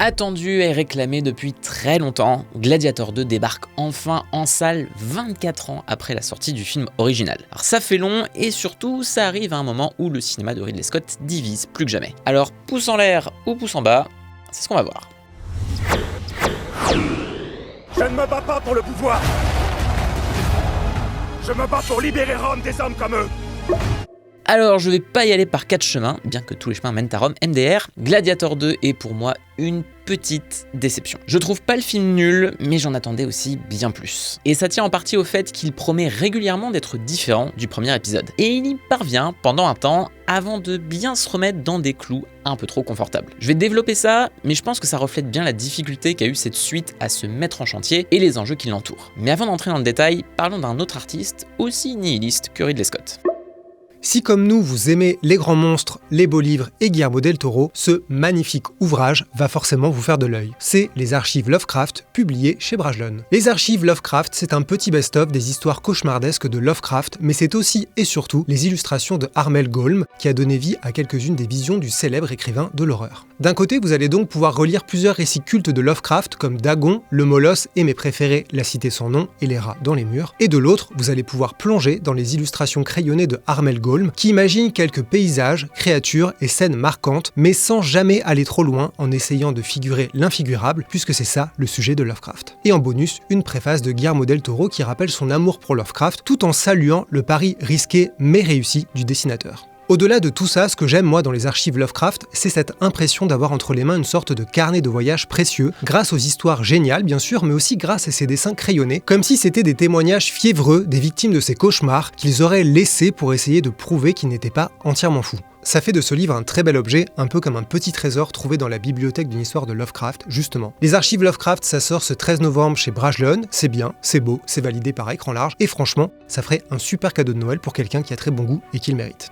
Attendu et réclamé depuis très longtemps, Gladiator 2 débarque enfin en salle 24 ans après la sortie du film original. Alors ça fait long et surtout ça arrive à un moment où le cinéma de Ridley Scott divise plus que jamais. Alors pouce en l'air ou pouce en bas, c'est ce qu'on va voir. Je ne me bats pas pour le pouvoir. Je me bats pour libérer Rome des hommes comme eux. Alors je vais pas y aller par 4 chemins, bien que tous les chemins mènent à Rome, MDR. Gladiator 2 est pour moi une petite déception. Je trouve pas le film nul, mais j'en attendais aussi bien plus. Et ça tient en partie au fait qu'il promet régulièrement d'être différent du premier épisode. Et il y parvient pendant un temps, avant de bien se remettre dans des clous un peu trop confortables. Je vais développer ça, mais je pense que ça reflète bien la difficulté qu'a eu cette suite à se mettre en chantier et les enjeux qui l'entourent. Mais avant d'entrer dans le détail, parlons d'un autre artiste aussi nihiliste que Ridley Scott. Si comme nous vous aimez les grands monstres, les beaux livres et Guillermo del Toro, ce magnifique ouvrage va forcément vous faire de l'œil. C'est les archives Lovecraft, publiées chez Brajlon. Les archives Lovecraft, c'est un petit best-of des histoires cauchemardesques de Lovecraft, mais c'est aussi et surtout les illustrations de Armel Gaume, qui a donné vie à quelques-unes des visions du célèbre écrivain de l'horreur. D'un côté, vous allez donc pouvoir relire plusieurs récits cultes de Lovecraft, comme Dagon, le Molosse et mes préférés, La Cité sans nom et Les rats dans les murs. Et de l'autre, vous allez pouvoir plonger dans les illustrations crayonnées de Armel Gaume, qui imagine quelques paysages, créatures et scènes marquantes, mais sans jamais aller trop loin en essayant de figurer l'infigurable, puisque c'est ça le sujet de Lovecraft. Et en bonus, une préface de Guillermo del Toro qui rappelle son amour pour Lovecraft, tout en saluant le pari risqué mais réussi du dessinateur. Au-delà de tout ça, ce que j'aime moi dans les archives Lovecraft, c'est cette impression d'avoir entre les mains une sorte de carnet de voyage précieux, grâce aux histoires géniales bien sûr, mais aussi grâce à ses dessins crayonnés, comme si c'était des témoignages fiévreux des victimes de ces cauchemars qu'ils auraient laissés pour essayer de prouver qu'ils n'étaient pas entièrement fous. Ça fait de ce livre un très bel objet, un peu comme un petit trésor trouvé dans la bibliothèque d'une histoire de Lovecraft, justement. Les archives Lovecraft, ça sort ce 13 novembre chez Brajlon, c'est bien, c'est beau, c'est validé par écran large, et franchement, ça ferait un super cadeau de Noël pour quelqu'un qui a très bon goût et qui le mérite.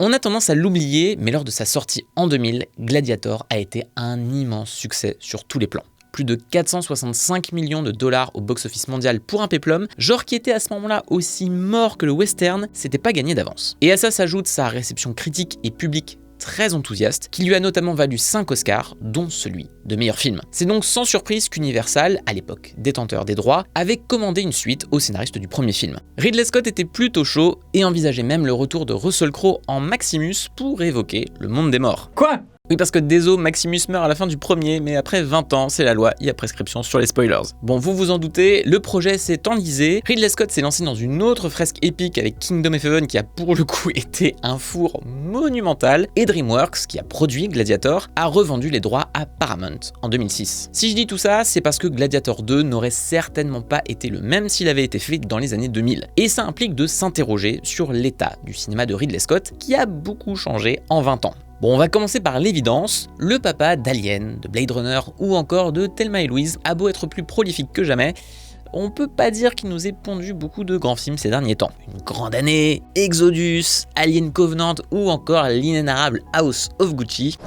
On a tendance à l'oublier, mais lors de sa sortie en 2000, Gladiator a été un immense succès sur tous les plans. Plus de 465 millions de dollars au box-office mondial pour un péplum, genre qui était à ce moment-là aussi mort que le western, c'était pas gagné d'avance. Et à ça s'ajoute sa réception critique et publique très enthousiaste, qui lui a notamment valu 5 Oscars, dont celui de meilleur film. C'est donc sans surprise qu'Universal, à l'époque détenteur des droits, avait commandé une suite au scénariste du premier film. Ridley Scott était plutôt chaud et envisageait même le retour de Russell Crowe en Maximus pour évoquer le monde des morts. Quoi ? Oui, parce que désolé, Maximus meurt à la fin du premier, mais après 20 ans, c'est la loi, il y a prescription sur les spoilers. Bon, vous vous en doutez, le projet s'est enlisé, Ridley Scott s'est lancé dans une autre fresque épique avec Kingdom of Heaven qui a pour le coup été un four monumental, et DreamWorks, qui a produit Gladiator, a revendu les droits à Paramount en 2006. Si je dis tout ça, c'est parce que Gladiator 2 n'aurait certainement pas été le même s'il avait été fait dans les années 2000. Et ça implique de s'interroger sur l'état du cinéma de Ridley Scott, qui a beaucoup changé en 20 ans. Bon, on va commencer par l'évidence, le papa d'Alien, de Blade Runner ou encore de Thelma et Louise a beau être plus prolifique que jamais, on peut pas dire qu'il nous ait pondu beaucoup de grands films ces derniers temps. Une grande année, Exodus, Alien Covenant ou encore l'inénarrable House of Gucci.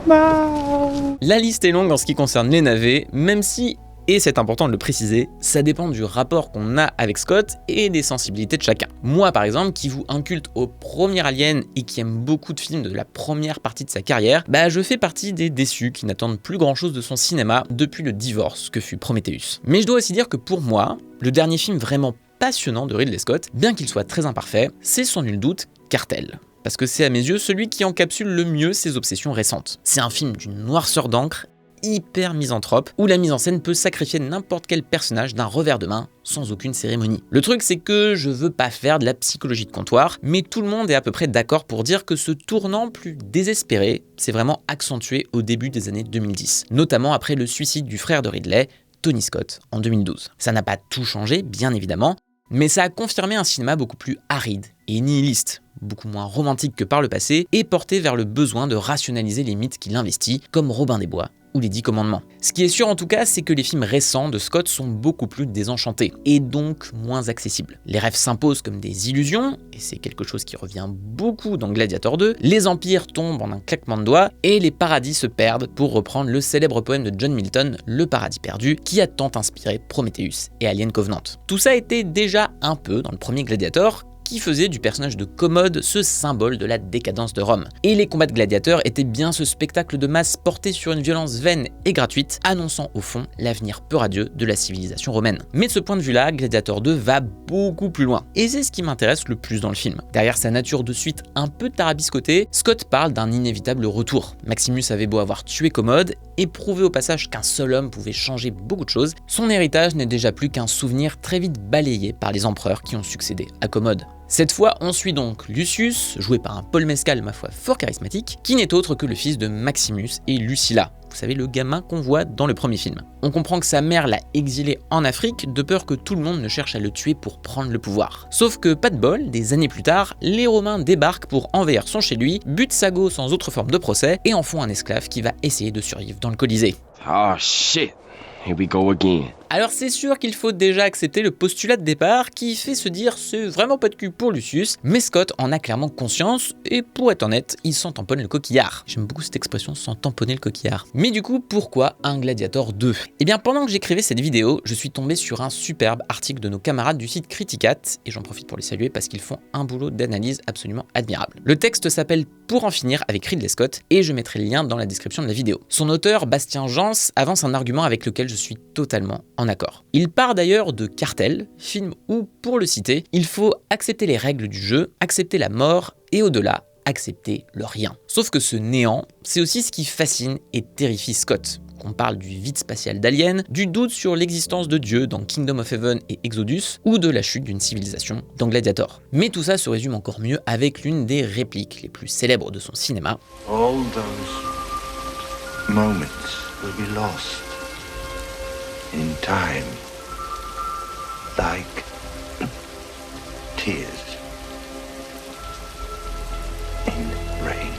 La liste est longue en ce qui concerne les navets, même si, et c'est important de le préciser, ça dépend du rapport qu'on a avec Scott et des sensibilités de chacun. Moi par exemple, qui voue un culte au premier Alien et qui aime beaucoup de films de la première partie de sa carrière, je fais partie des déçus qui n'attendent plus grand chose de son cinéma depuis le divorce que fut Prometheus. Mais je dois aussi dire que pour moi, le dernier film vraiment passionnant de Ridley Scott, bien qu'il soit très imparfait, c'est sans nul doute Cartel. Parce que c'est à mes yeux celui qui encapsule le mieux ses obsessions récentes. C'est un film d'une noirceur d'encre, hyper misanthrope, où la mise en scène peut sacrifier n'importe quel personnage d'un revers de main, sans aucune cérémonie. Le truc c'est que je veux pas faire de la psychologie de comptoir, mais tout le monde est à peu près d'accord pour dire que ce tournant plus désespéré s'est vraiment accentué au début des années 2010, notamment après le suicide du frère de Ridley, Tony Scott, en 2012. Ça n'a pas tout changé, bien évidemment, mais ça a confirmé un cinéma beaucoup plus aride et nihiliste, beaucoup moins romantique que par le passé, et porté vers le besoin de rationaliser les mythes qu'il investit, comme Robin des Bois ou les 10 commandements. Ce qui est sûr en tout cas, c'est que les films récents de Scott sont beaucoup plus désenchantés, et donc moins accessibles. Les rêves s'imposent comme des illusions, et c'est quelque chose qui revient beaucoup dans Gladiator 2, les empires tombent en un claquement de doigts, et les paradis se perdent, pour reprendre le célèbre poème de John Milton, Le paradis perdu, qui a tant inspiré Prometheus et Alien Covenant. Tout ça était déjà un peu dans le premier Gladiator, qui faisait du personnage de Commode ce symbole de la décadence de Rome. Et les combats de gladiateurs étaient bien ce spectacle de masse porté sur une violence vaine et gratuite, annonçant au fond l'avenir peu radieux de la civilisation romaine. Mais de ce point de vue-là, Gladiator 2 va beaucoup plus loin. Et c'est ce qui m'intéresse le plus dans le film. Derrière sa nature de suite un peu tarabiscotée, Scott parle d'un inévitable retour. Maximus avait beau avoir tué Commode et prouvé au passage qu'un seul homme pouvait changer beaucoup de choses, son héritage n'est déjà plus qu'un souvenir très vite balayé par les empereurs qui ont succédé à Commode. Cette fois, on suit donc Lucius, joué par un Paul Mescal ma foi fort charismatique, qui n'est autre que le fils de Maximus et Lucilla. Vous savez, le gamin qu'on voit dans le premier film. On comprend que sa mère l'a exilé en Afrique de peur que tout le monde ne cherche à le tuer pour prendre le pouvoir. Sauf que, pas de bol, des années plus tard, les Romains débarquent pour envahir son chez lui, butent sa go sans autre forme de procès et en font un esclave qui va essayer de survivre dans le Colisée. Oh shit, here we go again. Alors c'est sûr qu'il faut déjà accepter le postulat de départ qui fait se dire c'est vraiment pas de cul pour Lucius, mais Scott en a clairement conscience et pour être honnête, il s'en tamponne le coquillard. J'aime beaucoup cette expression, s'en tamponner le coquillard. Mais du coup, pourquoi un Gladiator 2 ? Eh bien pendant que j'écrivais cette vidéo, je suis tombé sur un superbe article de nos camarades du site Criticat et j'en profite pour les saluer parce qu'ils font un boulot d'analyse absolument admirable. Le texte s'appelle Pour en finir avec Ridley Scott et je mettrai le lien dans la description de la vidéo. Son auteur, Bastien Jans, avance un argument avec lequel je suis totalement en accord. Il part d'ailleurs de Cartel, film où, pour le citer, il faut accepter les règles du jeu, accepter la mort et au-delà, accepter le rien. Sauf que ce néant, c'est aussi ce qui fascine et terrifie Scott. Qu'on parle du vide spatial d'Alien, du doute sur l'existence de Dieu dans Kingdom of Heaven et Exodus, ou de la chute d'une civilisation dans Gladiator. Mais tout ça se résume encore mieux avec l'une des répliques les plus célèbres de son cinéma. All those moments will be lost in time, like tears in rain.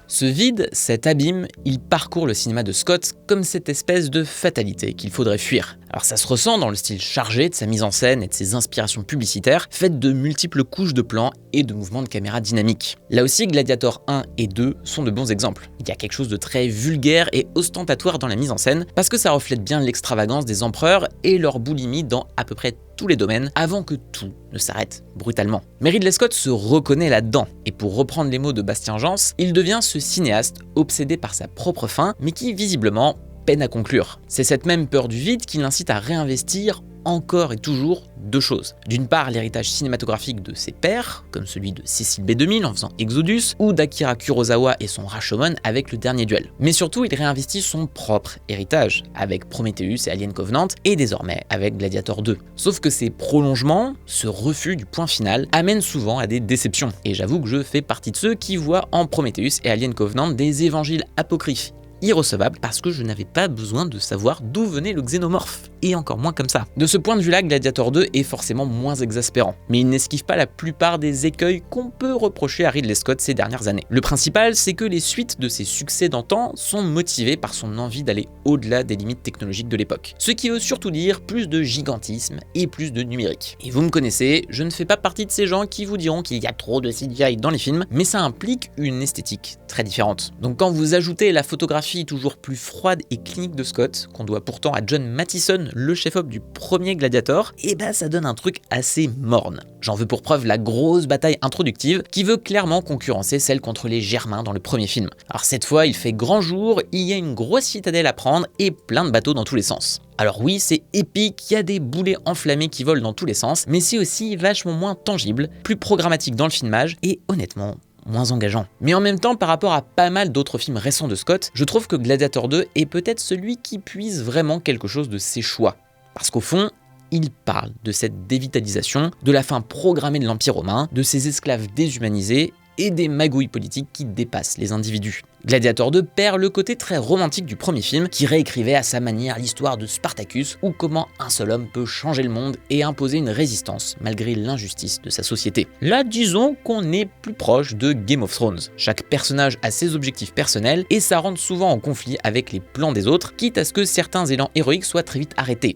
Ce vide, cet abîme, il parcourt le cinéma de Scott comme cette espèce de fatalité qu'il faudrait fuir. Alors ça se ressent dans le style chargé de sa mise en scène et de ses inspirations publicitaires, faites de multiples couches de plans et de mouvements de caméra dynamiques. Là aussi, Gladiator 1 et 2 sont de bons exemples. Il y a quelque chose de très vulgaire et ostentatoire dans la mise en scène, parce que ça reflète bien l'extravagance des empereurs et leur boulimie dans à peu près tous les domaines, avant que tout ne s'arrête brutalement. Mais Ridley Scott se reconnaît là-dedans, et pour reprendre les mots de Bastien Jans, il devient ce cinéaste obsédé par sa propre fin, mais qui visiblement peine à conclure. C'est cette même peur du vide qui l'incite à réinvestir encore et toujours deux choses. D'une part, l'héritage cinématographique de ses pairs, comme celui de Cecil B2000 en faisant Exodus, ou d'Akira Kurosawa et son Rashomon avec Le Dernier Duel. Mais surtout, il réinvestit son propre héritage, avec Prometheus et Alien Covenant, et désormais avec Gladiator 2. Sauf que ces prolongements, ce refus du point final, amènent souvent à des déceptions. Et j'avoue que je fais partie de ceux qui voient en Prometheus et Alien Covenant des évangiles apocryphes irrecevable parce que je n'avais pas besoin de savoir d'où venait le xénomorphe, et encore moins comme ça. De ce point de vue-là, Gladiator 2 est forcément moins exaspérant, mais il n'esquive pas la plupart des écueils qu'on peut reprocher à Ridley Scott ces dernières années. Le principal, c'est que les suites de ses succès d'antan sont motivées par son envie d'aller au-delà des limites technologiques de l'époque. Ce qui veut surtout dire plus de gigantisme et plus de numérique. Et vous me connaissez, je ne fais pas partie de ces gens qui vous diront qu'il y a trop de CGI dans les films, mais ça implique une esthétique très différente. Donc quand vous ajoutez la photographie toujours plus froide et clinique de Scott, qu'on doit pourtant à John Mathison, le chef-op du premier Gladiator, et bah ça donne un truc assez morne. J'en veux pour preuve la grosse bataille introductive qui veut clairement concurrencer celle contre les Germains dans le premier film. Alors cette fois, il fait grand jour, il y a une grosse citadelle à prendre et plein de bateaux dans tous les sens. Alors oui, c'est épique, il y a des boulets enflammés qui volent dans tous les sens, mais c'est aussi vachement moins tangible, plus programmatique dans le filmage et honnêtement, moins engageant. Mais en même temps, par rapport à pas mal d'autres films récents de Scott, je trouve que Gladiator 2 est peut-être celui qui puise vraiment quelque chose de ses choix. Parce qu'au fond, il parle de cette dévitalisation, de la fin programmée de l'Empire romain, de ses esclaves déshumanisés et des magouilles politiques qui dépassent les individus. Gladiator 2 perd le côté très romantique du premier film, qui réécrivait à sa manière l'histoire de Spartacus, ou comment un seul homme peut changer le monde et imposer une résistance malgré l'injustice de sa société. Là, disons qu'on est plus proche de Game of Thrones. Chaque personnage a ses objectifs personnels, et ça rentre souvent en conflit avec les plans des autres, quitte à ce que certains élans héroïques soient très vite arrêtés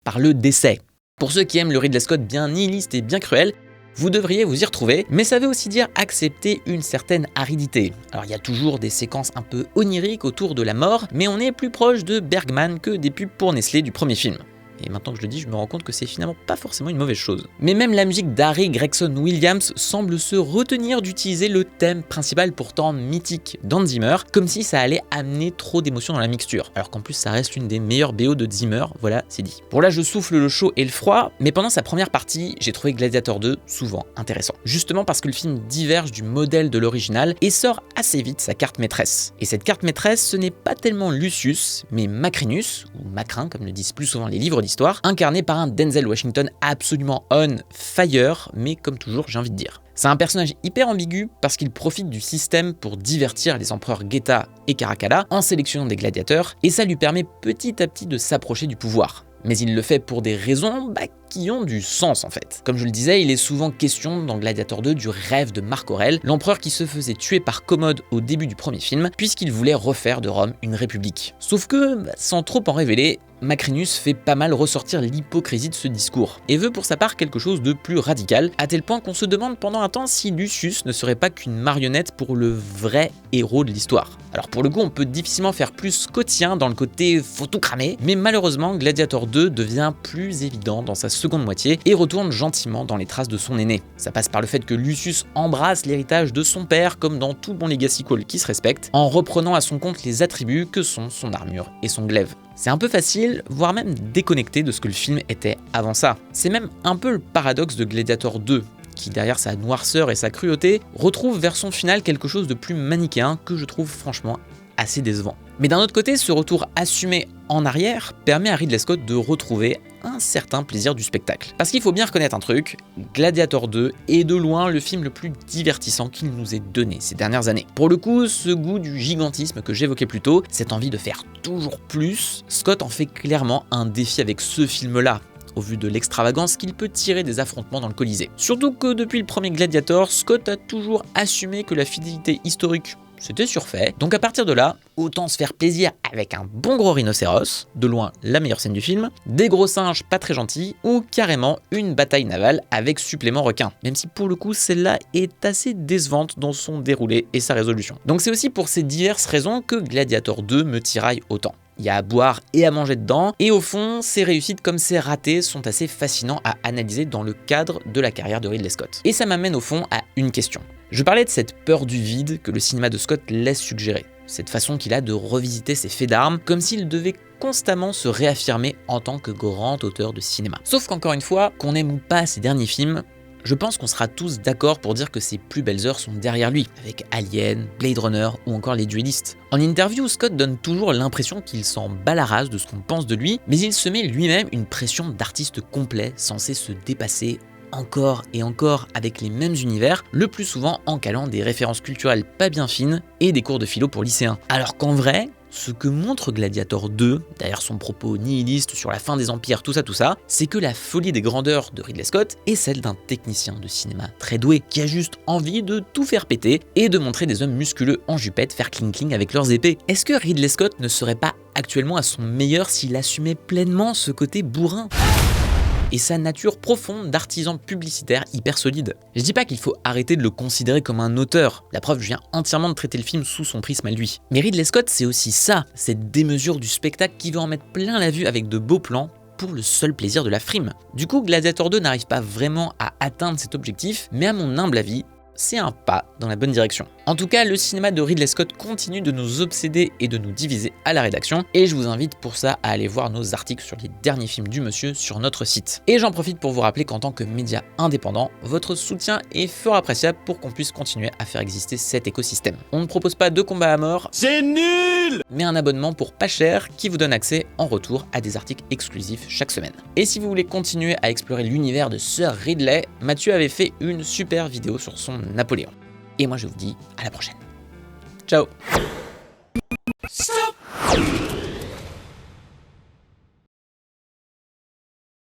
par le décès. Pour ceux qui aiment le Ridley Scott bien nihiliste et bien cruel, vous devriez vous y retrouver, mais ça veut aussi dire accepter une certaine aridité. Alors il y a toujours des séquences un peu oniriques autour de la mort, mais on est plus proche de Bergman que des pubs pour Nestlé du premier film. Et maintenant que je le dis, je me rends compte que c'est finalement pas forcément une mauvaise chose. Mais même la musique d'Harry Gregson Williams semble se retenir d'utiliser le thème principal pourtant mythique d'Hans Zimmer, comme si ça allait amener trop d'émotions dans la mixture. Alors qu'en plus ça reste une des meilleures BO de Zimmer, voilà, c'est dit. Bon là je souffle le chaud et le froid, mais pendant sa première partie, j'ai trouvé Gladiator 2 souvent intéressant. Justement parce que le film diverge du modèle de l'original et sort assez vite sa carte maîtresse. Et cette carte maîtresse, ce n'est pas tellement Lucius, mais Macrinus, ou Macrin comme le disent plus souvent les livres d'histoire, incarné par un Denzel Washington absolument on fire, mais comme toujours j'ai envie de dire. C'est un personnage hyper ambigu parce qu'il profite du système pour divertir les empereurs Geta et Caracalla en sélectionnant des gladiateurs, et ça lui permet petit à petit de s'approcher du pouvoir. Mais il le fait pour des raisons qui ont du sens en fait. Comme je le disais, il est souvent question dans Gladiator 2 du rêve de Marc Aurèle, l'empereur qui se faisait tuer par Commode au début du premier film, puisqu'il voulait refaire de Rome une république. Sauf que, sans trop en révéler, Macrinus fait pas mal ressortir l'hypocrisie de ce discours, et veut pour sa part quelque chose de plus radical, à tel point qu'on se demande pendant un temps si Lucius ne serait pas qu'une marionnette pour le vrai héros de l'histoire. Alors pour le coup, on peut difficilement faire plus scottien dans le côté faut tout cramer, mais malheureusement Gladiator 2 devient plus évident dans sa seconde moitié et retourne gentiment dans les traces de son aîné. Ça passe par le fait que Lucius embrasse l'héritage de son père comme dans tout bon legacy call qui se respecte, en reprenant à son compte les attributs que sont son armure et son glaive. C'est un peu facile, voire même déconnecté de ce que le film était avant ça. C'est même un peu le paradoxe de Gladiator 2, qui derrière sa noirceur et sa cruauté, retrouve vers son final quelque chose de plus manichéen que je trouve franchement assez décevant. Mais d'un autre côté, ce retour assumé en arrière permet à Ridley Scott de retrouver un certain plaisir du spectacle. Parce qu'il faut bien reconnaître un truc, Gladiator 2 est de loin le film le plus divertissant qu'il nous ait donné ces dernières années. Pour le coup, ce goût du gigantisme que j'évoquais plus tôt, cette envie de faire toujours plus, Scott en fait clairement un défi avec ce film-là, au vu de l'extravagance qu'il peut tirer des affrontements dans le Colisée. Surtout que depuis le premier Gladiator, Scott a toujours assumé que la fidélité historique c'était surfait, donc à partir de là, autant se faire plaisir avec un bon gros rhinocéros, de loin la meilleure scène du film, des gros singes pas très gentils, ou carrément une bataille navale avec supplément requin, même si pour le coup celle-là est assez décevante dans son déroulé et sa résolution. Donc c'est aussi pour ces diverses raisons que Gladiator 2 me tiraille autant. Il y a à boire et à manger dedans, et au fond, ses réussites comme ses ratés sont assez fascinants à analyser dans le cadre de la carrière de Ridley Scott. Et ça m'amène au fond à une question. Je parlais de cette peur du vide que le cinéma de Scott laisse suggérer, cette façon qu'il a de revisiter ses faits d'armes comme s'il devait constamment se réaffirmer en tant que grand auteur de cinéma. Sauf qu'encore une fois, qu'on aime ou pas ses derniers films, je pense qu'on sera tous d'accord pour dire que ses plus belles heures sont derrière lui, avec Alien, Blade Runner ou encore Les Duellistes. En interview, Scott donne toujours l'impression qu'il s'en bat la race de ce qu'on pense de lui, mais il se met lui-même une pression d'artiste complet, censé se dépasser encore et encore avec les mêmes univers, le plus souvent en calant des références culturelles pas bien fines et des cours de philo pour lycéens. Alors qu'en vrai, ce que montre Gladiator 2, derrière son propos nihiliste sur la fin des empires, tout ça, c'est que la folie des grandeurs de Ridley Scott est celle d'un technicien de cinéma très doué, qui a juste envie de tout faire péter et de montrer des hommes musculeux en jupette faire cling-cling avec leurs épées. Est-ce que Ridley Scott ne serait pas actuellement à son meilleur s'il assumait pleinement ce côté bourrin ? Et sa nature profonde d'artisan publicitaire hyper solide. Je dis pas qu'il faut arrêter de le considérer comme un auteur, la preuve je viens entièrement de traiter le film sous son prisme à lui. Mais Ridley Scott c'est aussi ça, cette démesure du spectacle qui veut en mettre plein la vue avec de beaux plans pour le seul plaisir de la frime. Du coup Gladiator 2 n'arrive pas vraiment à atteindre cet objectif, mais à mon humble avis, c'est un pas dans la bonne direction. En tout cas, le cinéma de Ridley Scott continue de nous obséder et de nous diviser à la rédaction, et je vous invite pour ça à aller voir nos articles sur les derniers films du monsieur sur notre site. Et j'en profite pour vous rappeler qu'en tant que média indépendant, votre soutien est fort appréciable pour qu'on puisse continuer à faire exister cet écosystème. On ne propose pas de combat à mort, C'est nul! mais un abonnement pour pas cher qui vous donne accès en retour à des articles exclusifs chaque semaine. Et si vous voulez continuer à explorer l'univers de Sir Ridley, Mathieu avait fait une super vidéo sur son Napoléon. Et moi je vous dis à la prochaine. Ciao.